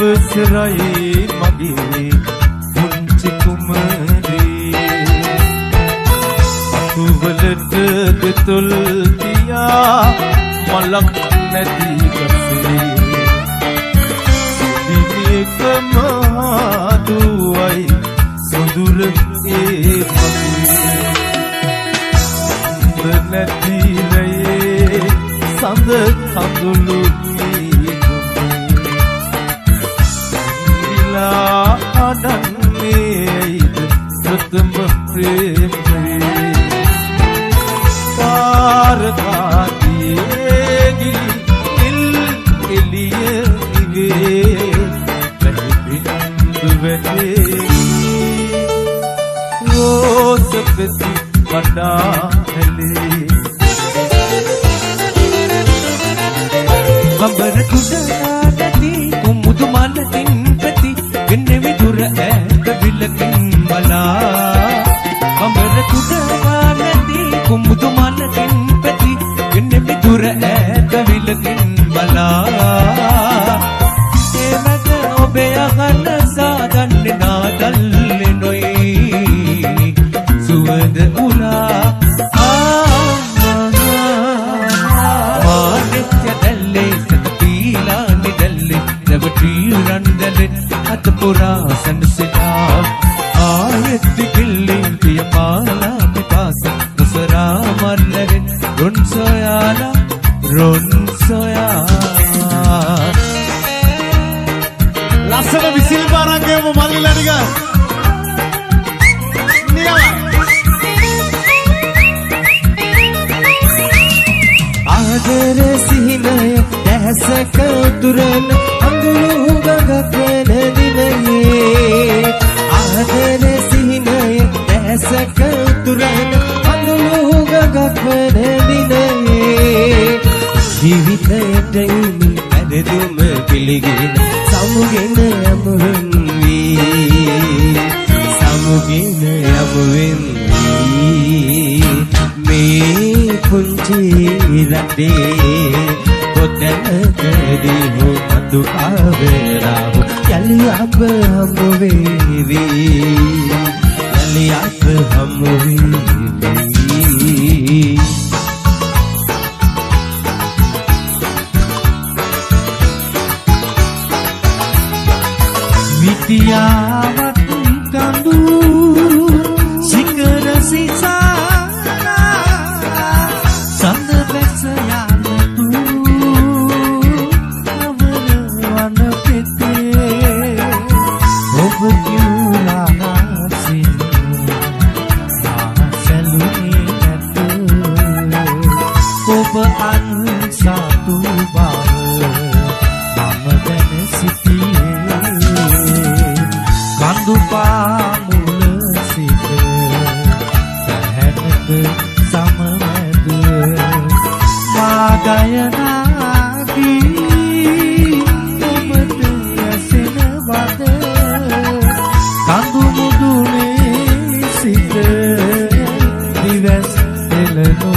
අවසරයි මගේ පුංචි කුමරී අතුවලට දෙතොල් තියා මලක් නැති ගසේ දිවිකම දුවයි සොඳුර ඒ මගේ නැති රේ සඳ කඳුළු ආදන්නේයිද ප්‍රථම ප්‍රේමේ පාරකාතියේ ගිල් එළිය ඉවේ වැහිපින්දු වැටේ රෝසපති වඩා හැලේ කබර කුඩා නැති කුමුදු මනකින් ගෙන්නෙවි දුර ඈත විලකින් බලා කඹර කුඩා නැති කුමුදු මනකින් පැති ගෙන්නෙවි දුර ඈත විලකින් බලා ඒ මත ඔබේ අහන සාදන්නේ නාදල්ලේ නොයි සුවඳ උලා මානෙච්ච දැල්ලේ සතපීලා නිදල්ලේ රැවටී රන්දලේ අතපුරා සනසිතා ආයෙත් කිල්ලින් පිය පාලා පිපාස දසරා මල්ලෙන් රොන් සොයාලා ලස්සන විසිල් පාරක් ගේමු මල්ලිලා ටික ආදර සිහිනය දැසක උතුරන අඳුරු ගඟක් වෙන දිනේ ආදර සිහිනය දැසක උතුරන අඳුරු ගඟක් වෙන දිනේ ජීවිතයට ඉමි ඇදදුම පිළිගෙන සමුගෙන යමුවෙන් වී සමුගෙන යමුවෙන් වී මේ පුංචි රටේ කොතනකදී හෝ මතු කාවරාව යලි අප හමු වේවි යලි අප හමු වේවි විද්‍යාවත් කඳු සිකර සිසා සඳ වැස යාතු අවර වන පිටේ ඔබ කියුලා සින් සැලුනේ නැත ඔබ සතු බව මම දැන සිටියේ කඳු පාමුල සිට පැහැනට සමවැද මා ගයනාදී ඔබට ඇසෙන වද කඳු මුදුනේ සිට දිවස් එළනු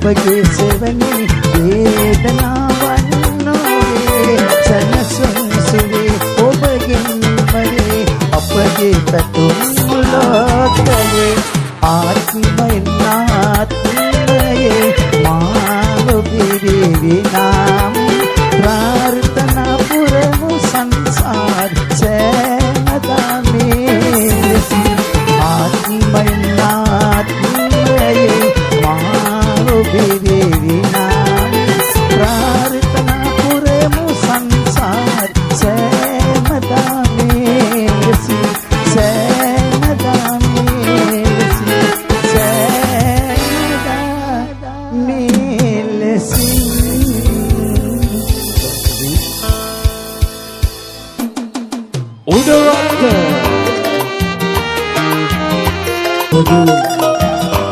අපගේ සෙවණේ වේදනාවන් නොවේ සනසුන් සුවේ ඔබගෙන් මගේ අපගේ පැතුම් ලෝකයේ ආත්මයෙන් ආත්මයේ මාව පිරිවිනාම ප්‍රාර්ථනා පුරමු සංසාර සෑමදාමේ ආත්මයෙන් ආත්මයේ මාව පිරිවිනාම ප්‍රාර්ථනා පුරමු සංසාර සෑමදාමේ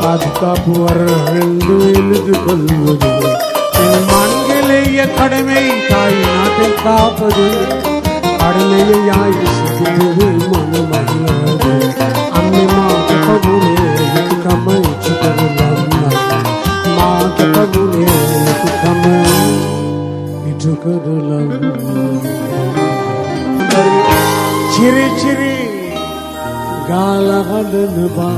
பாதுகாப்புவர் என்று எழுது கொள்வது மண்களைய கடமை தாய் நாட்டை காப்பது கடமையாய் சிக்கியது மனமறியாது அன்னை மாதபுனே கமைச்சு கருளம் மாதபுனே கமைச்சு கருளம் चिरी चिरी गाला गलन बा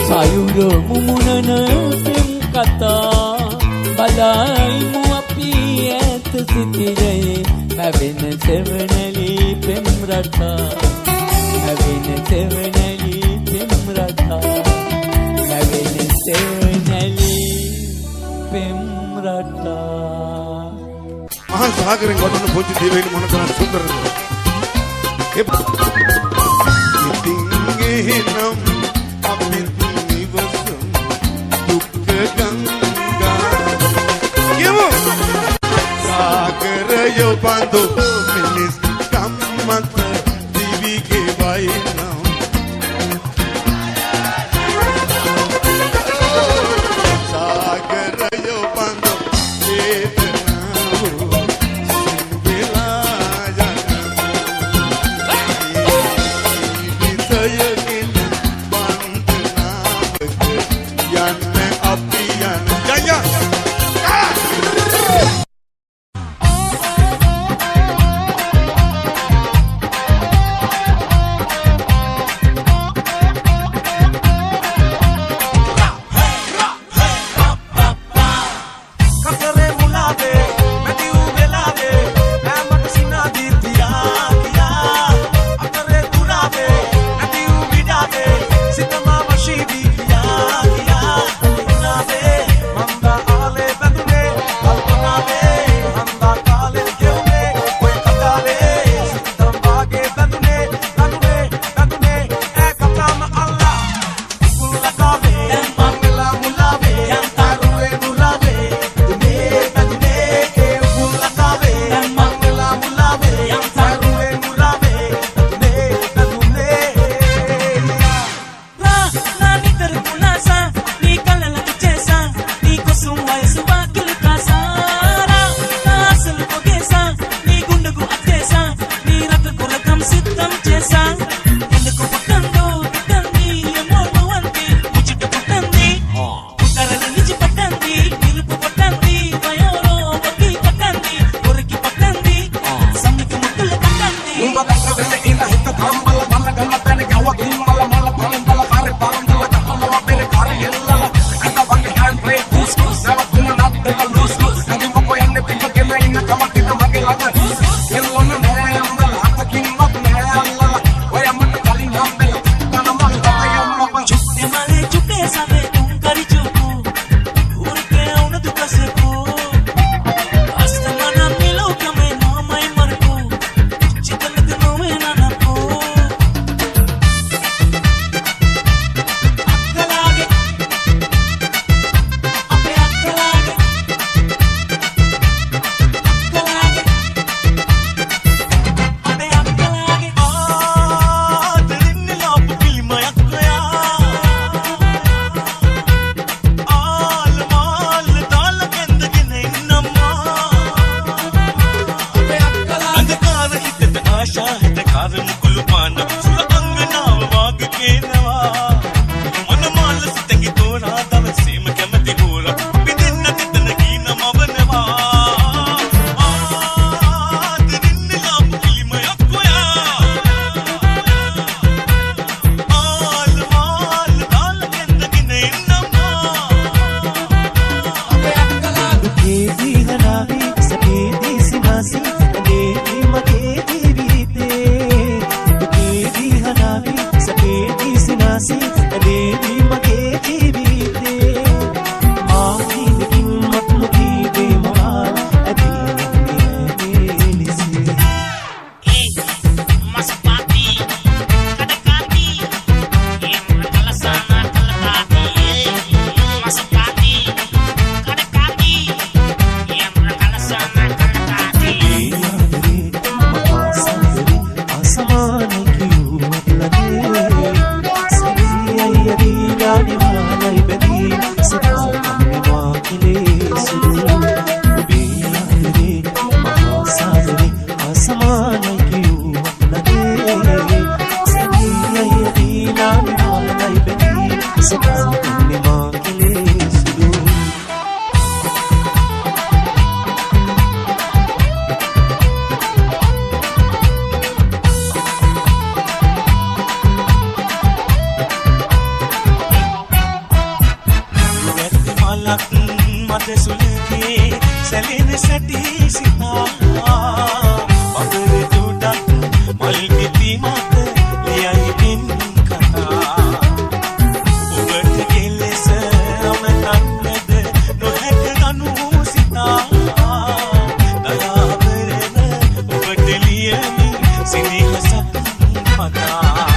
Sayuro mumunana pem kata balai mu api et sitire navin sevenali pem rata navin sevenali pem rata navin sevenali pem rata महासागर गौतम भोज देवे मन सुंदर yo bando milis kamat divi ke vaina sagar yo bando etna sinbela jana bisayakin bandna yan apiyan ya සමානයි කිව්වන්නගේ සැනියයි දීලා නාලයි බැදී සකාන්නේ මා කෙලේ සුදු මත සුලගේ සැලෙන සැටි සිතා පතර දුටක් මල් පිටි මත ලියයි පින් කතා ඔබට කෙලෙස අමතන්නද නොහැක ගනු සිතා දයාබරන ඔබට ලියමි සිනහසක් මතා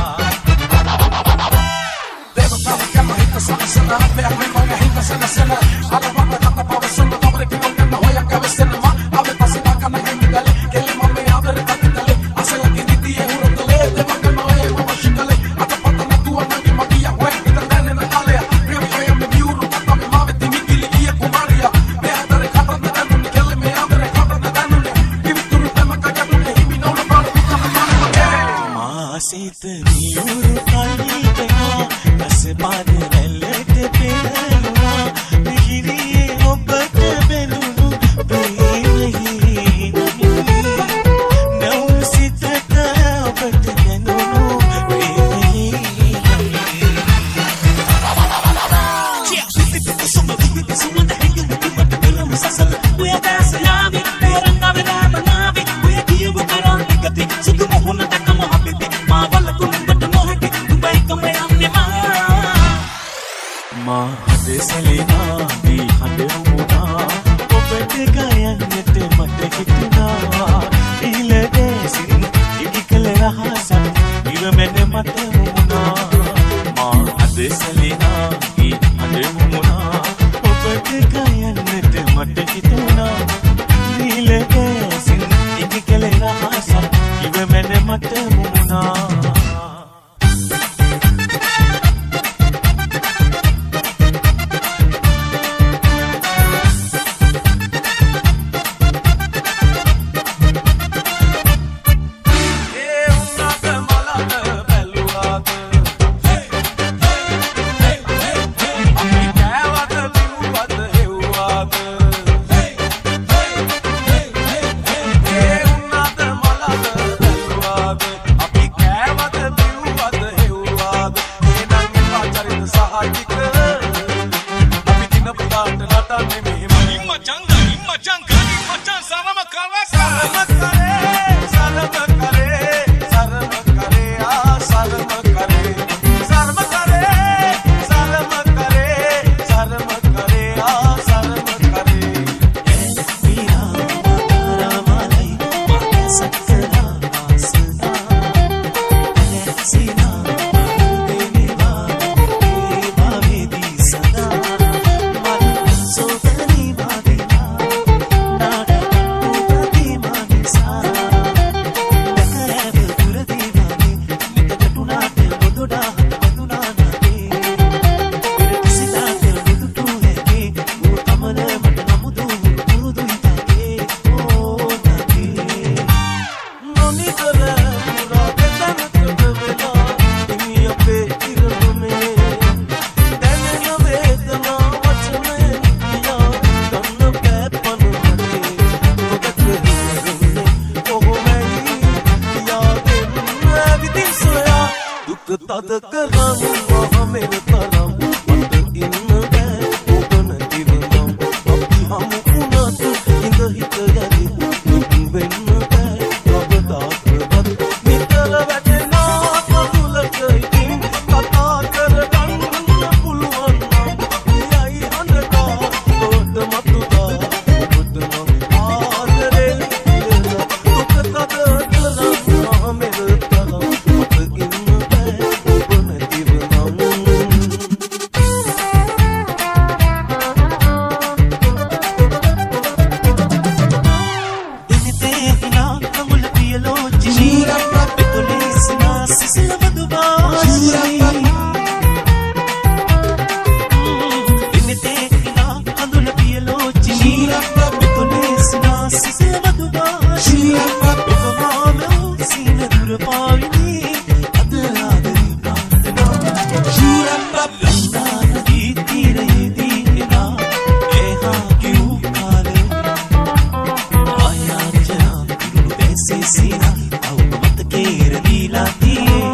අවමත කේරදීලා තියේ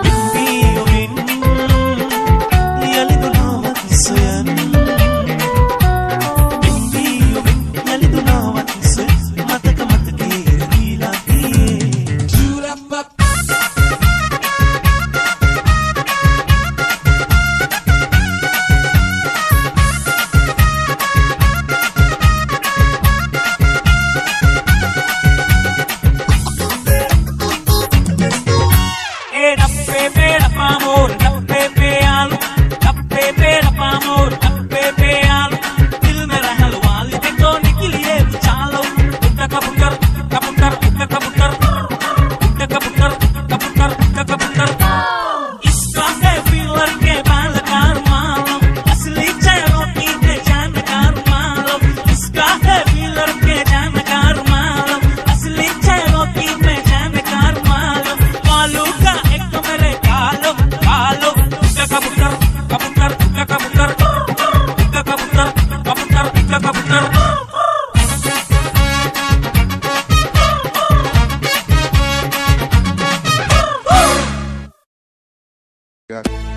විපියොමින් යලිදුනාවත් සොයන් විපියොමින් යලිදුනාවත් සොය මතක කේරදීලා තියේ Yeah.